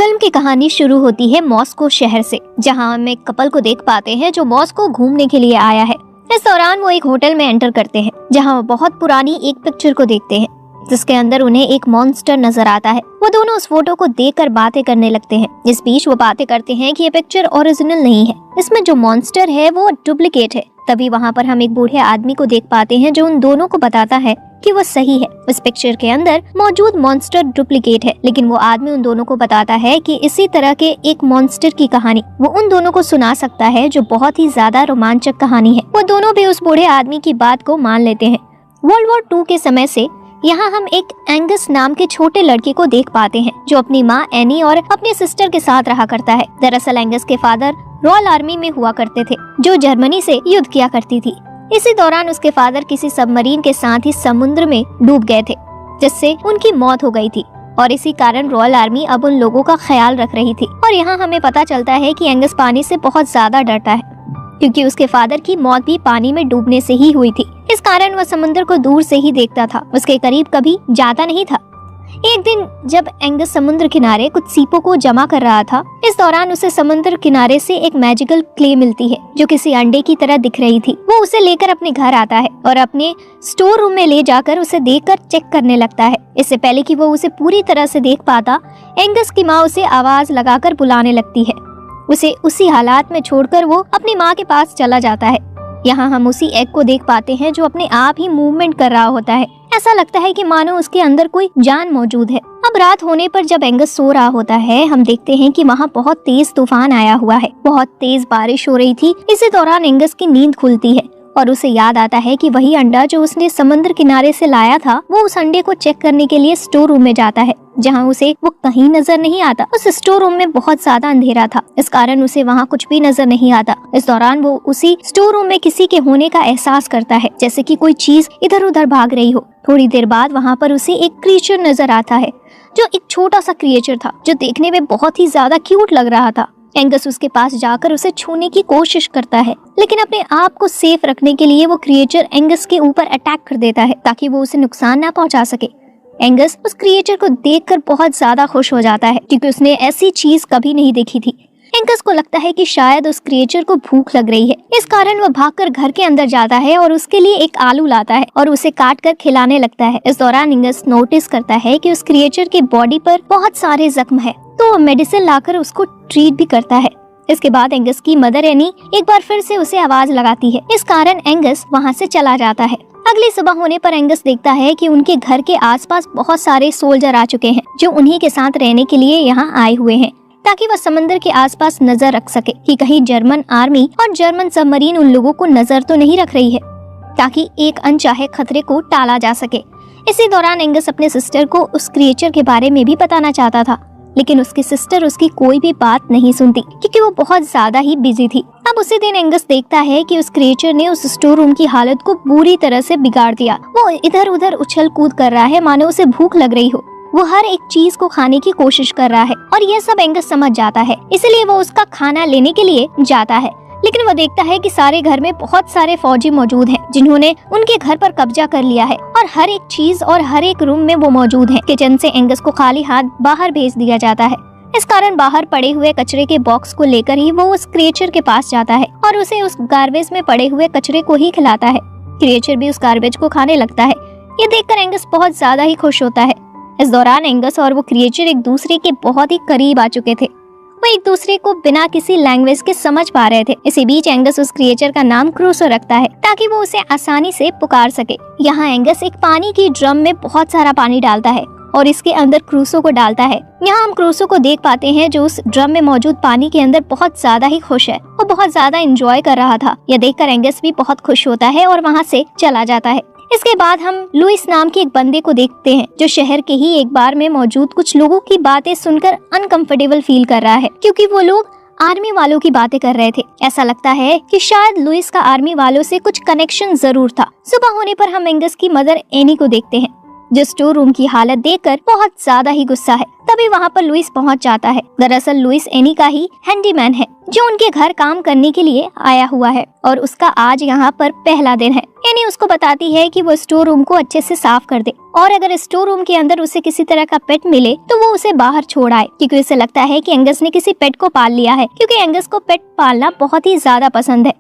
Film की कहानी शुरू होती है मॉस्को शहर से, जहां हम एक कपल को देख पाते हैं जो मॉस्को घूमने के लिए आया है। इस दौरान वो एक होटल में एंटर करते हैं, जहां वो बहुत पुरानी एक पिक्चर को देखते हैं, जिसके अंदर उन्हें एक मॉन्स्टर नजर आता है। वो दोनों उस फोटो को देखकर बातें करने लगते हैं। इस बीच वो बातें करते हैं कि ये पिक्चर ओरिजिनल नहीं है, इसमें जो मॉन्स्टर है वो डुप्लीकेट है। तभी वहाँ पर हम एक बूढ़े आदमी को देख पाते हैं जो उन दोनों को बताता है कि वो सही है, इस पिक्चर के अंदर मौजूद मॉन्स्टर डुप्लीकेट है। लेकिन वो आदमी उन दोनों को बताता है कि इसी तरह के एक मॉन्स्टर की कहानी वो उन दोनों को सुना सकता है, जो बहुत ही ज्यादा रोमांचक कहानी है। वो दोनों भी उस बूढ़े आदमी की बात को मान लेते हैं। वर्ल्ड वॉर 2 के समय से यहाँ हम एक एंगस नाम के छोटे लड़के को देख पाते हैं, जो अपनी माँ एनी और अपने सिस्टर के साथ रहा करता है। दरअसल एंगस के फादर रॉयल आर्मी में हुआ करते थे, जो जर्मनी से युद्ध किया करती थी। इसी दौरान उसके फादर किसी सबमरीन के साथ ही समुद्र में डूब गए थे, जिससे उनकी मौत हो गई थी। और इसी कारण रॉयल आर्मी अब उन लोगों का ख्याल रख रही थी। और यहाँ हमें पता चलता है कि एंगस पानी से बहुत ज्यादा डरता है, क्योंकि उसके फादर की मौत भी पानी में डूबने से ही हुई थी। इस कारण वह समुद्र को दूर से ही देखता था, उसके करीब कभी जाता नहीं था। एक दिन जब एंगस समुद्र किनारे कुछ सीपों को जमा कर रहा था, इस दौरान उसे समुद्र किनारे से एक मैजिकल क्ले मिलती है, जो किसी अंडे की तरह दिख रही थी। वो उसे लेकर अपने घर आता है और अपने स्टोर रूम में ले जाकर उसे देखकर चेक करने लगता है। इससे पहले कि वो उसे पूरी तरह से देख पाता, एंगस की माँ उसे आवाज लगाकर बुलाने लगती है। उसे उसी हालात में छोड़कर वो अपनी माँ के पास चला जाता है। यहाँ हम उसी एग को देख पाते हैं, जो अपने आप ही मूवमेंट कर रहा होता है। ऐसा लगता है कि मानो उसके अंदर कोई जान मौजूद है। अब रात होने पर जब एंगस सो रहा होता है, हम देखते हैं कि वहाँ बहुत तेज तूफान आया हुआ है, बहुत तेज बारिश हो रही थी। इसी दौरान एंगस की नींद खुलती है और उसे याद आता है कि वही अंडा जो उसने समुद्र किनारे से लाया था, वो उस अंडे को चेक करने के लिए स्टोर रूम में जाता है, जहाँ उसे वो कहीं नजर नहीं आता। उस स्टोर रूम में बहुत ज्यादा अंधेरा था, इस कारण उसे वहाँ कुछ भी नजर नहीं आता। इस दौरान वो उसी स्टोर रूम में किसी के होने का एहसास करता है, जैसे कि कोई चीज इधर उधर भाग रही हो। थोड़ी देर बाद वहाँ पर उसे एक क्रिएचर नजर आता है, जो एक छोटा सा क्रिएचर था, जो देखने में बहुत ही ज्यादा क्यूट लग रहा था। एंगस उसके पास जाकर उसे छूने की कोशिश करता है, लेकिन अपने आप को सेफ रखने के लिए वो क्रिएचर एंगस के ऊपर अटैक कर देता है, ताकि वो उसे नुकसान ना पहुंचा सके। एंगस उस क्रिएचर को देखकर बहुत ज्यादा खुश हो जाता है, क्योंकि उसने ऐसी चीज कभी नहीं देखी थी। एंगस को लगता है कि शायद उस क्रिएचर को भूख लग रही है। इस कारण वह भागकर घर के अंदर जाता है और उसके लिए एक आलू लाता है और उसे काट कर खिलाने लगता है। इस दौरान एंगस नोटिस करता है कि उस क्रिएचर के बॉडी पर बहुत सारे जख्म है, तो वो मेडिसिन लाकर उसको ट्रीट भी करता है। इसके बाद एंगस की मदर एनी एक बार फिर से उसे आवाज लगाती है। इस कारण एंगस वहाँ से चला जाता है। अगली सुबह होने पर एंगस देखता है कि उनके घर के आसपास बहुत सारे सोल्जर आ चुके हैं, जो उन्हीं के साथ रहने के लिए यहाँ आए हुए हैं, ताकि वह समंदर के आसपास नजर रख सके कि कहीं जर्मन आर्मी और जर्मन सबमरीन उन लोगों को नजर तो नहीं रख रही है, ताकि एक अनचाहे खतरे को टाला जा सके। इसी दौरान एंगस अपने सिस्टर को उस क्रिएचर के बारे में भी बताना चाहता था, लेकिन उसकी सिस्टर उसकी कोई भी बात नहीं सुनती, क्योंकि वो बहुत ज्यादा ही बिजी थी। अब उसी दिन एंगस देखता है कि उस क्रिएचर ने उस स्टोर रूम की हालत को बुरी तरह से बिगाड़ दिया। वो इधर उधर उछल कूद कर रहा है, मानो उसे भूख लग रही हो। वो हर एक चीज को खाने की कोशिश कर रहा है और यह सब एंगस समझ जाता है, इसलिए वो उसका खाना लेने के लिए जाता है। लेकिन वो देखता है कि सारे घर में बहुत सारे फौजी मौजूद हैं, जिन्होंने उनके घर पर कब्जा कर लिया है और हर एक चीज और हर एक रूम में वो मौजूद हैं। किचन से एंगस को खाली हाथ बाहर भेज दिया जाता है। इस कारण बाहर पड़े हुए कचरे के बॉक्स को लेकर ही वो उस क्रिएचर के पास जाता है और उसे उस गार्बेज में पड़े हुए कचरे को ही खिलाता है। क्रिएचर भी उस गार्बेज को खाने लगता है। ये देखकर एंगस बहुत ज्यादा ही खुश होता है। इस दौरान एंगस और वो क्रिएचर एक दूसरे के बहुत ही करीब आ चुके थे। वो एक दूसरे को बिना किसी लैंग्वेज के समझ पा रहे थे। इसी बीच एंगस उस क्रिएचर का नाम क्रूसो रखता है, ताकि वो उसे आसानी से पुकार सके। यहाँ एंगस एक पानी की ड्रम में बहुत सारा पानी डालता है और इसके अंदर क्रूसो को डालता है। यहाँ हम क्रूसो को देख पाते हैं, जो उस ड्रम में मौजूद पानी के अंदर बहुत ज्यादा ही खुश है। वो बहुत ज्यादा एंजॉय कर रहा था। यह देखकर एंगस भी बहुत खुश होता है और वहाँ से चला जाता है। इसके बाद हम लुइस नाम के एक बंदे को देखते हैं, जो शहर के ही एक बार में मौजूद कुछ लोगों की बातें सुनकर अनकंफर्टेबल फील कर रहा है, क्योंकि वो लोग आर्मी वालों की बातें कर रहे थे। ऐसा लगता है कि शायद लुइस का आर्मी वालों से कुछ कनेक्शन जरूर था। सुबह होने पर हम एंगस की मदर एनी को देखते हैं, जो स्टोर रूम की हालत देखकर बहुत ज्यादा ही गुस्सा है। तभी वहाँ पर लुइस पहुँच जाता है। दरअसल लुइस एनी का ही हैंडीमैन है जो उनके घर काम करने के लिए आया हुआ है और उसका आज यहाँ पर पहला दिन है। एनी उसको बताती है कि वो स्टोर रूम को अच्छे से साफ कर दे और अगर स्टोर रूम के अंदर उसे किसी तरह का पेट मिले तो वो उसे बाहर छोड़ आए, क्योंकि उसे लगता है कि एंगस ने किसी पेट को पाल लिया है, क्योंकि एंगस को पेट पालना बहुत ही ज्यादा पसंद है।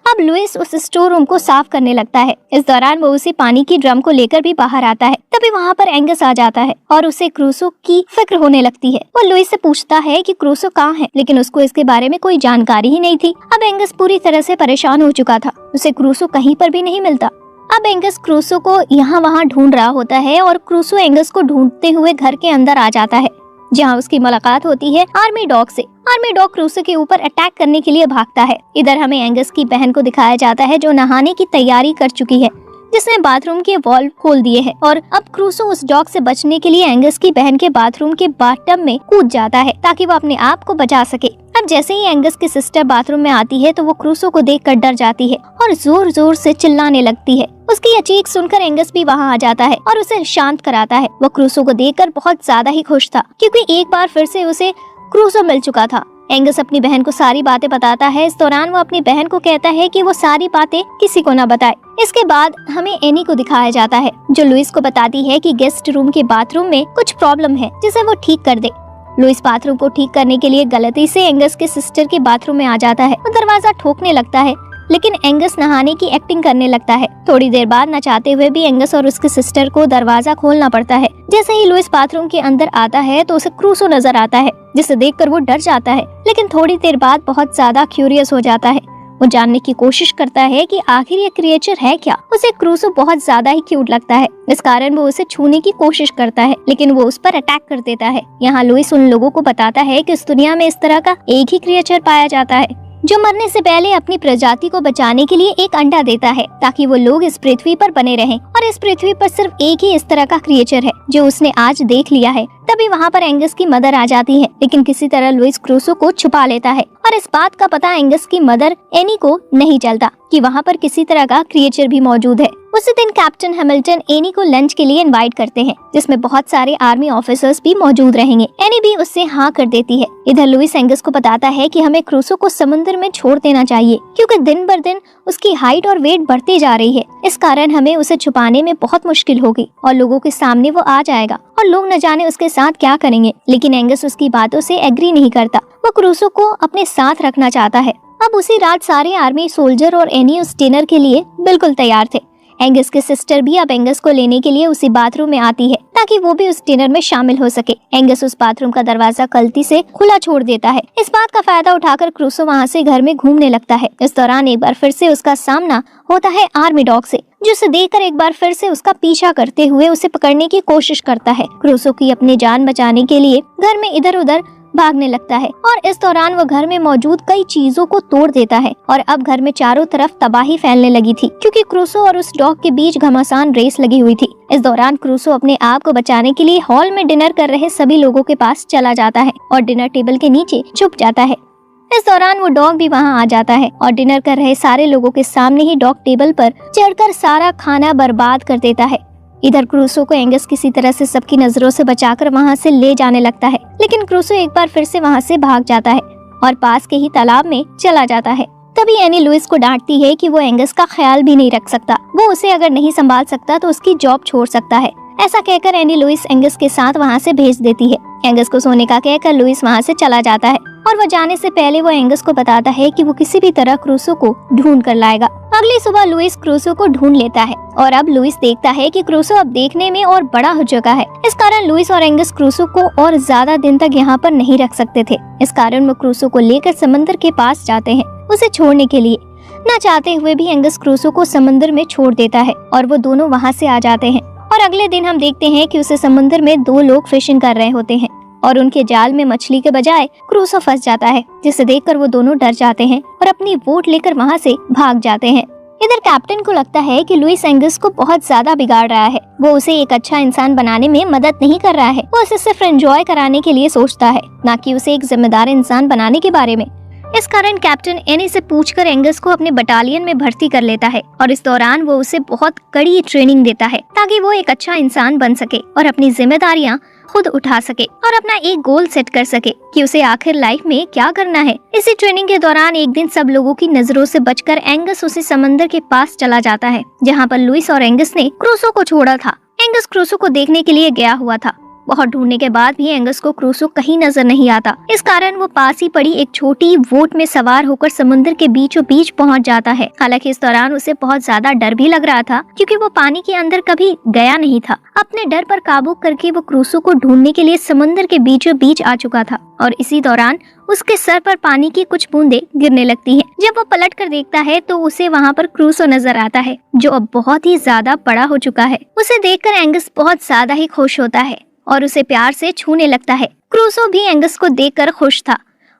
अब लुइस उस स्टोर रूम को साफ करने लगता है। इस दौरान वो उसी पानी की ड्रम को लेकर भी बाहर आता है। तभी वहाँ पर एंगस आ जाता है और उसे क्रूसो की फिक्र होने लगती है। वो लुइस से पूछता है कि क्रूसो कहाँ है, लेकिन उसको इसके बारे में कोई जानकारी ही नहीं थी। अब एंगस पूरी तरह से परेशान हो चुका था, उसे क्रूसो कहीं पर भी नहीं मिलता। अब एंगस क्रूसो को यहाँ वहाँ ढूंढ रहा होता है और क्रूसो एंगस को ढूंढते हुए घर के अंदर आ जाता है, जहाँ उसकी मुलाकात होती है आर्मी डॉग से। आर्मी डॉग क्रूसो के ऊपर अटैक करने के लिए भागता है। इधर हमें एंगस की बहन को दिखाया जाता है जो नहाने की तैयारी कर चुकी है, जिसने बाथरूम के वॉल्व खोल दिए हैं और अब क्रूसो उस डॉग से बचने के लिए एंगस की बहन के बाथरूम के बाथटब में कूद जाता है ताकि वो अपने आप को बचा सके। अब जैसे ही एंगस की सिस्टर बाथरूम में आती है तो वो क्रूसो को देखकर डर जाती है और जोर जोर से चिल्लाने लगती है। उसकी ये चीख सुनकर एंगस भी वहाँ आ जाता है और उसे शांत कराता है। वो क्रूसो को देखकर बहुत ज्यादा ही खुश था, क्योंकि एक बार फिर से उसे क्रूसो मिल चुका था। एंगस अपनी बहन को सारी बातें बताता है। इस दौरान वो अपनी बहन को कहता है कि वो सारी बातें किसी को न बताए। इसके बाद हमें एनी को दिखाया जाता है, जो लुइस को बताती है कि गेस्ट रूम के बाथरूम में कुछ प्रॉब्लम है जिसे वो ठीक कर दे। लुइस बाथरूम को ठीक करने के लिए गलती से एंगस के सिस्टर के बाथरूम में आ जाता है। वो दरवाजा ठोकने लगता है, लेकिन एंगस नहाने की एक्टिंग करने लगता है। थोड़ी देर बाद न चाहते हुए भी एंगस और उसके सिस्टर को दरवाजा खोलना पड़ता है। जैसे ही लुइस बाथरूम के अंदर आता है तो उसे क्रूसो नजर आता है, जिसे देखकर वो डर जाता है, लेकिन थोड़ी देर बाद बहुत ज्यादा क्यूरियस हो जाता है। वो जानने की कोशिश करता है कि आखिर ये क्रिएचर है क्या। उसे क्रूसो बहुत ज्यादा ही क्यूट लगता है, इस कारण वो उसे छूने की कोशिश करता है, लेकिन वो उस पर अटैक कर देता है। यहाँ लुइस उन लोगों को बताता है कि इस दुनिया में इस तरह का एक ही क्रिएचर पाया जाता है, जो मरने से पहले अपनी प्रजाति को बचाने के लिए एक अंडा देता है ताकि वो लोग इस पृथ्वी पर बने रहें। और इस पृथ्वी पर सिर्फ एक ही इस तरह का क्रिएचर है जो उसने आज देख लिया है। तभी वहाँ पर एंगस की मदर आ जाती है, लेकिन किसी तरह लुइस क्रूसो को छुपा लेता है और इस बात का पता एंगस की मदर एनी को नहीं चलता कि वहाँ पर किसी तरह का क्रिएचर भी मौजूद है। उसी दिन कैप्टन हैमिल्टन एनी को लंच के लिए इनवाइट करते हैं, जिसमें बहुत सारे आर्मी ऑफिसर्स भी मौजूद रहेंगे। एनी भी उससे हाँ कर देती है। इधर लुइस एंगस को बताता है कि हमें क्रूसो को समुद्र में छोड़ देना चाहिए, क्योंकि दिन बर दिन उसकी हाइट और वेट बढ़ती जा रही है। इस कारण हमें उसे छुपाने में बहुत मुश्किल होगी और लोगों के सामने वो आ जाएगा और लोग न जाने उसके साथ क्या करेंगे। लेकिन एंगस उसकी बातों से एग्री नहीं करता। वो क्रूसो को अपने साथ रखना चाहता है। अब उसी रात सारे आर्मी सोल्जर और एनी उस डिनर के लिए बिल्कुल तैयार थे। एंगस के सिस्टर भी अब एंगस को लेने के लिए उसी बाथरूम में आती है ताकि वो भी उस डिनर में शामिल हो सके। एंगस उस बाथरूम का दरवाजा गलती से खुला छोड़ देता है। इस बात का फायदा उठाकर क्रूसो वहाँ से घर में घूमने लगता है। इस दौरान एक बार फिर से उसका सामना होता है आर्मी डॉग से, जो उसे देखकर एक बार फिर से उसका पीछा करते हुए उसे पकड़ने की कोशिश करता है। क्रूसो की अपनी जान बचाने के लिए घर में इधर उधर भागने लगता है और इस दौरान वो घर में मौजूद कई चीजों को तोड़ देता है और अब घर में चारों तरफ तबाही फैलने लगी थी, क्योंकि क्रूसो और उस डॉग के बीच घमासान रेस लगी हुई थी। इस दौरान क्रूसो अपने आप को बचाने के लिए हॉल में डिनर कर रहे सभी लोगों के पास चला जाता है और डिनर टेबल के नीचे छुप जाता है। इस दौरान वो डॉग भी वहाँ आ जाता है और डिनर कर रहे सारे लोगों के सामने ही डॉग टेबल पर चढ़कर सारा खाना बर्बाद कर देता है। इधर क्रूसो को एंगस किसी तरह से सबकी नजरों से बचाकर वहाँ से ले जाने लगता है, लेकिन क्रूसो एक बार फिर से वहाँ से भाग जाता है और पास के ही तालाब में चला जाता है। तभी एनी लुइस को डांटती है कि वो एंगस का ख्याल भी नहीं रख सकता, वो उसे अगर नहीं संभाल सकता तो उसकी जॉब छोड़ सकता है। ऐसा कहकर एनी लुइस एंगस के साथ वहाँ से भेज देती है। एंगस को सोने का कहकर लुइस वहाँ से चला जाता है और वो जाने से पहले वो एंगस को बताता है कि वो किसी भी तरह क्रूसो को ढूंढ कर लाएगा। अगली सुबह लुइस क्रूसो को ढूंढ लेता है और अब लुइस देखता है कि क्रूसो अब देखने में और बड़ा हो चुका है। इस कारण लुइस और एंगस क्रूसो को और ज्यादा दिन तक यहाँ पर नहीं रख सकते थे। इस कारण वो क्रूसो को लेकर समंदर के पास जाते हैं उसे छोड़ने के लिए। न चाहते हुए भी एंगस क्रूसो को समंदर में छोड़ देता है और वो दोनों वहाँ से आ जाते हैं। और अगले दिन हम देखते हैं कि उसे समुद्र में दो लोग फिशिंग कर रहे होते हैं और उनके जाल में मछली के बजाय क्रूसो फंस जाता है, जिसे देखकर वो दोनों डर जाते हैं और अपनी बोट लेकर वहाँ से भाग जाते हैं। इधर कैप्टन को लगता है कि लुइस एंगस को बहुत ज्यादा बिगाड़ रहा है। वो उसे एक अच्छा इंसान बनाने में मदद नहीं कर रहा है, वो उसे सिर्फ एंजॉय कराने के लिए सोचता है, न कि उसे एक जिम्मेदार इंसान बनाने के बारे में। इस कारण कैप्टन एनी से पूछकर एंगस को अपने बटालियन में भर्ती कर लेता है और इस दौरान वो उसे बहुत कड़ी ट्रेनिंग देता है ताकि वो एक अच्छा इंसान बन सके और अपनी जिम्मेदारियां खुद उठा सके और अपना एक गोल सेट कर सके कि उसे आखिर लाइफ में क्या करना है। इसी ट्रेनिंग के दौरान एक दिन सब लोगों की नजरों से बचकर एंगस उसे समंदर के पास चला जाता है जहाँ पर लुइस और एंगस ने क्रूसो को छोड़ा था। एंगस क्रूसो को देखने के लिए गया हुआ था। बहुत ढूंढने के बाद भी एंगस को क्रूसो कहीं नजर नहीं आता। इस कारण वो पास ही पड़ी एक छोटी बोट में सवार होकर समुद्र के बीचों बीच पहुंच जाता है। हालांकि इस दौरान उसे बहुत ज्यादा डर भी लग रहा था क्योंकि वो पानी के अंदर कभी गया नहीं था। अपने डर पर काबू करके वो क्रूसो को ढूंढने के लिए समुद्र के बीचों बीच आ चुका था और इसी दौरान उसके सर पर पानी की कुछ बूंदें गिरने लगती हैं। जब वो पलट कर देखता है तो उसे वहाँ पर क्रूसो नजर आता है जो अब बहुत ही ज्यादा बड़ा हो चुका है। उसे देखकर एंगस बहुत ज्यादा ही खुश होता है और उसे प्यार से छूने लगता है। क्रूसो भी एंगस को देखकर खुश था।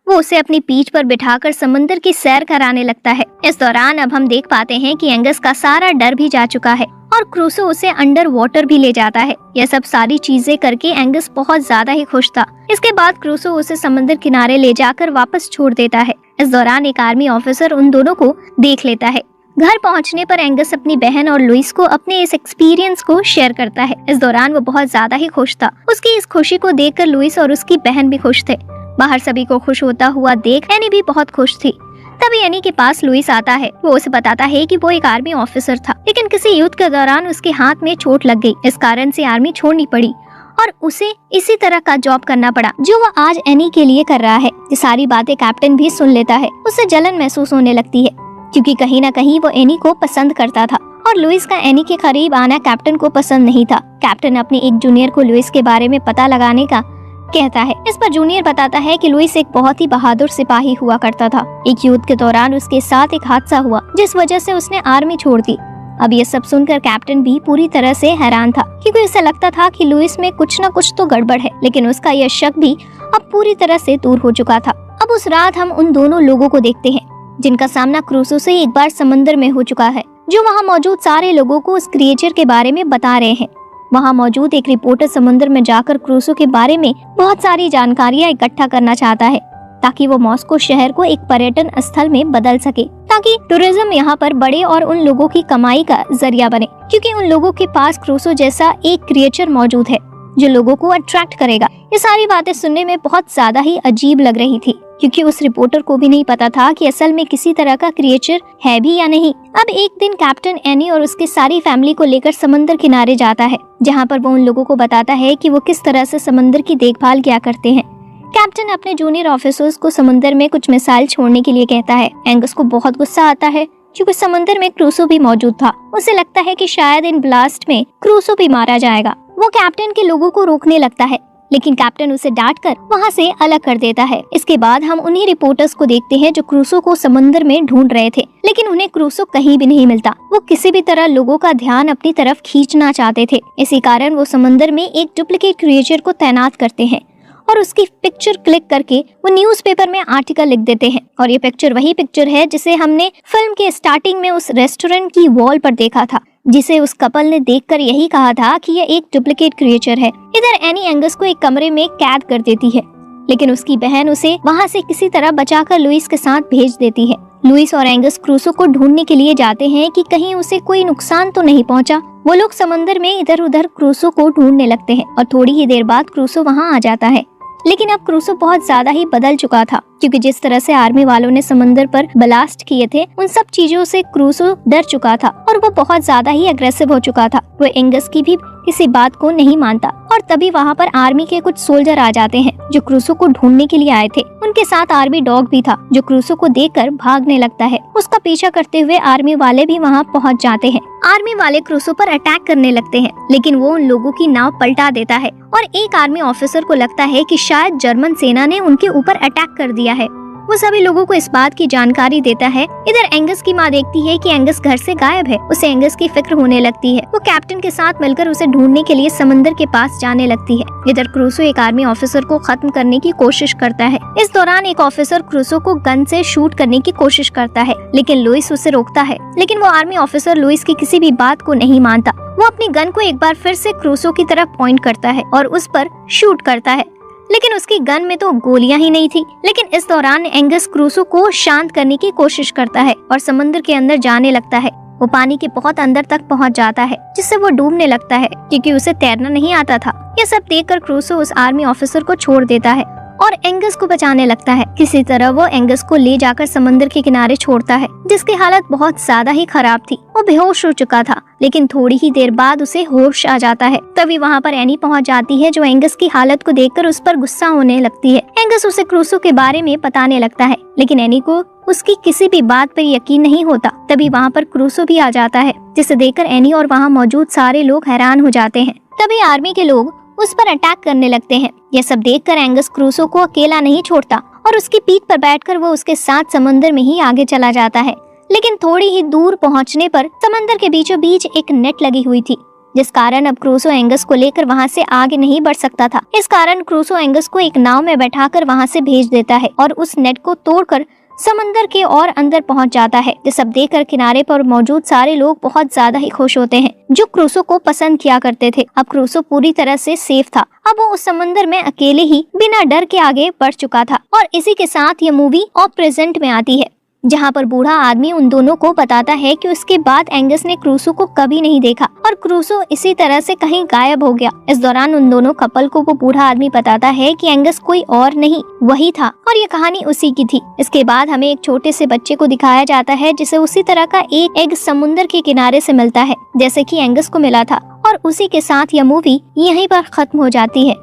वो उसे अपनी पीठ पर बिठाकर समंदर की सैर कराने लगता है। इस दौरान अब हम देख पाते हैं कि एंगस का सारा डर भी जा चुका है और क्रूसो उसे अंडर वाटर भी ले जाता है। यह सब सारी चीजें करके एंगस बहुत ज्यादा ही खुश था। इसके बाद क्रूसो उसे समंदर किनारे ले जाकर वापस छोड़ देता है। इस दौरान एक आर्मी ऑफिसर उन दोनों को देख लेता है। घर पहुंचने पर एंगस अपनी बहन और लुइस को अपने इस एक्सपीरियंस को शेयर करता है। इस दौरान वो बहुत ज्यादा ही खुश था। उसकी इस खुशी को देखकर लुइस और उसकी बहन भी खुश थे। बाहर सभी को खुश होता हुआ देख एनी भी बहुत खुश थी। तभी एनी के पास लुइस आता है। वो उसे बताता है कि वो एक आर्मी ऑफिसर था लेकिन किसी युद्ध के दौरान उसके हाथ में चोट लग गई। इस कारण से आर्मी छोड़नी पड़ी और उसे इसी तरह का जॉब करना पड़ा जो वो आज एनी के लिए कर रहा है। ये सारी बातें कैप्टन भी सुन लेता है। उसे जलन महसूस होने लगती है क्योंकि कहीं ना कहीं वो एनी को पसंद करता था और लुइस का एनी के करीब आना कैप्टन को पसंद नहीं था। कैप्टन अपने एक जूनियर को लुइस के बारे में पता लगाने का कहता है। इस पर जूनियर बताता है कि लुइस एक बहुत ही बहादुर सिपाही हुआ करता था। एक युद्ध के दौरान उसके साथ एक हादसा हुआ जिस वजह से उसने आर्मी छोड़ दी। अब ये सब सुनकर कैप्टन भी पूरी तरह से हैरान था क्योंकि उसे लगता था कि लुइस में कुछ न कुछ तो गड़बड़ है, लेकिन उसका यह शक भी अब पूरी तरह से दूर हो चुका था। अब उस रात हम उन दोनों लोगों को देखते हैं जिनका सामना क्रूसो से एक बार समंदर में हो चुका है, जो वहाँ मौजूद सारे लोगों को उस क्रिएचर के बारे में बता रहे हैं। वहाँ मौजूद एक रिपोर्टर समंदर में जाकर क्रूसो के बारे में बहुत सारी जानकारियाँ इकट्ठा करना चाहता है ताकि वो मॉस्को शहर को एक पर्यटन स्थल में बदल सके, ताकि टूरिज्म यहाँ पर बढ़े और उन लोगों की कमाई का जरिया बने, क्योंकि उन लोगों के पास क्रूसो जैसा एक क्रिएचर मौजूद है जो लोगों को अट्रैक्ट करेगा। ये सारी बातें सुनने में बहुत ज्यादा ही अजीब लग रही थी क्योंकि उस रिपोर्टर को भी नहीं पता था कि असल में किसी तरह का क्रिएचर है भी या नहीं। अब एक दिन कैप्टन एनी और उसकी सारी फैमिली को लेकर समंदर किनारे जाता है जहाँ पर वो उन लोगों को बताता है कि वो किस तरह से समंदर की देखभाल किया करते हैं। कैप्टन अपने जूनियर ऑफिसर्स को समंदर में कुछ मिसाइल छोड़ने के लिए कहता है। एंगस को बहुत गुस्सा आता है क्योंकि समंदर में क्रूसो भी मौजूद था। उसे लगता है कि शायद इन ब्लास्ट में क्रूसो भी मारा जाएगा। वो कैप्टन के लोगों को रोकने लगता है लेकिन कैप्टन उसे डांटकर वहाँ से अलग कर देता है। इसके बाद हम उन्हीं रिपोर्टर्स को देखते हैं जो क्रूसो को समंदर में ढूंढ रहे थे, लेकिन उन्हें क्रूसो कहीं भी नहीं मिलता। वो किसी भी तरह लोगों का ध्यान अपनी तरफ खींचना चाहते थे। इसी कारण वो समंदर में एक डुप्लीकेट क्रिएचर को तैनात करते हैं और उसकी पिक्चर क्लिक करके वो न्यूज़पेपर में आर्टिकल लिख देते हैं। और ये पिक्चर वही पिक्चर है जिसे हमने फिल्म के स्टार्टिंग में उस रेस्टोरेंट की वॉल पर देखा था, जिसे उस कपल ने देखकर यही कहा था कि यह एक डुप्लीकेट क्रिएचर है। इधर एनी एंगस को एक कमरे में कैद कर देती है, लेकिन उसकी बहन उसे वहाँ से किसी तरह बचाकर लुइस के साथ भेज देती है। लुइस और एंगस क्रूसो को ढूंढने के लिए जाते हैं कि कहीं उसे कोई नुकसान तो नहीं पहुँचा। वो लोग समंदर में इधर उधर क्रूसो को ढूंढने लगते हैं और थोड़ी ही देर बाद क्रूसो वहाँ आ जाता है। लेकिन अब क्रूसो बहुत ज्यादा ही बदल चुका था क्योंकि जिस तरह से आर्मी वालों ने समंदर पर ब्लास्ट किए थे उन सब चीजों से क्रूसो डर चुका था और वो बहुत ज्यादा ही अग्रेसिव हो चुका था। वो एंगस की भी किसी बात को नहीं मानता और तभी वहाँ पर आर्मी के कुछ सोल्जर आ जाते हैं जो क्रूसो को ढूंढने के लिए आए थे। उनके साथ आर्मी डॉग भी था जो क्रूसो को देखकर भागने लगता है। उसका पीछा करते हुए आर्मी वाले भी वहाँ पहुँच जाते हैं। आर्मी वाले क्रूसो पर अटैक करने लगते हैं, लेकिन वो उन लोगों की नाव पलटा देता है और एक आर्मी ऑफिसर को लगता है कि शायद जर्मन सेना ने उनके ऊपर अटैक कर दिया है। वो सभी लोगों को इस बात की जानकारी देता है। इधर एंगस की माँ देखती है कि एंगस घर से गायब है। उसे एंगस की फिक्र होने लगती है। वो कैप्टन के साथ मिलकर उसे ढूंढने के लिए समंदर के पास जाने लगती है। इधर क्रूसो एक आर्मी ऑफिसर को खत्म करने की कोशिश करता है। इस दौरान एक ऑफिसर क्रूसो को गन से शूट करने की कोशिश करता है, लेकिन लुइस उसे रोकता है। लेकिन वो आर्मी ऑफिसर लुइस की किसी भी बात को नहीं मानता। वो अपनी गन को एक बार फिर से क्रूसो की तरफ पॉइंट करता है और उस पर शूट करता है, लेकिन उसकी गन में तो गोलियां ही नहीं थी। लेकिन इस दौरान एंगस क्रूसो को शांत करने की कोशिश करता है और समुद्र के अंदर जाने लगता है। वो पानी के बहुत अंदर तक पहुंच जाता है, जिससे वो डूबने लगता है क्योंकि उसे तैरना नहीं आता था। ये सब देखकर क्रूसो उस आर्मी ऑफिसर को छोड़ देता है और एंगस को बचाने लगता है। किसी तरह वो एंगस को ले जाकर समंदर के किनारे छोड़ता है, जिसकी हालत बहुत ज्यादा ही खराब थी। वो बेहोश हो चुका था, लेकिन थोड़ी ही देर बाद उसे होश आ जाता है। तभी वहाँ पर एनी पहुँच जाती है, जो एंगस की हालत को देखकर उस पर गुस्सा होने लगती है। एंगस उसे क्रूसो के बारे में बताने लगता है, लेकिन एनी को उसकी किसी भी बात पर यकीन नहीं होता। तभी वहाँ पर क्रूसो भी आ जाता है, जिसे देखकर एनी और वहाँ मौजूद सारे लोग हैरान हो जाते हैं। तभी आर्मी के लोग उस पर अटैक करने लगते हैं। यह सब देखकर एंगस क्रूसो को अकेला नहीं छोड़ता और उसकी पीठ पर बैठकर वो उसके साथ समंदर में ही आगे चला जाता है। लेकिन थोड़ी ही दूर पहुंचने पर समंदर के बीचों बीच एक नेट लगी हुई थी, जिस कारण अब क्रूसो एंगस को लेकर वहां से आगे नहीं बढ़ सकता था। इस कारण क्रूसो एंगस को एक नाव में बैठाकर वहां से भेज देता है और उस नेट को तोड़कर समंदर के और अंदर पहुंच जाता है। ये सब देखकर किनारे पर मौजूद सारे लोग बहुत ज्यादा ही खुश होते हैं, जो क्रूसो को पसंद किया करते थे। अब क्रूसो पूरी तरह से सेफ था। अब वो उस समंदर में अकेले ही बिना डर के आगे बढ़ चुका था। और इसी के साथ ये मूवी और प्रेजेंट में आती है, जहाँ पर बूढ़ा आदमी उन दोनों को बताता है कि उसके बाद एंगस ने क्रूसो को कभी नहीं देखा और क्रूसो इसी तरह से कहीं गायब हो गया। इस दौरान उन दोनों कपल को वो बूढ़ा आदमी बताता है कि एंगस कोई और नहीं वही था और ये कहानी उसी की थी। इसके बाद हमें एक छोटे से बच्चे को दिखाया जाता है, जिसे उसी तरह का एक एग समुंदर के किनारे से मिलता है, जैसे कि एंगस को मिला था। और उसी के साथ यह मूवी यहीं पर खत्म हो जाती है।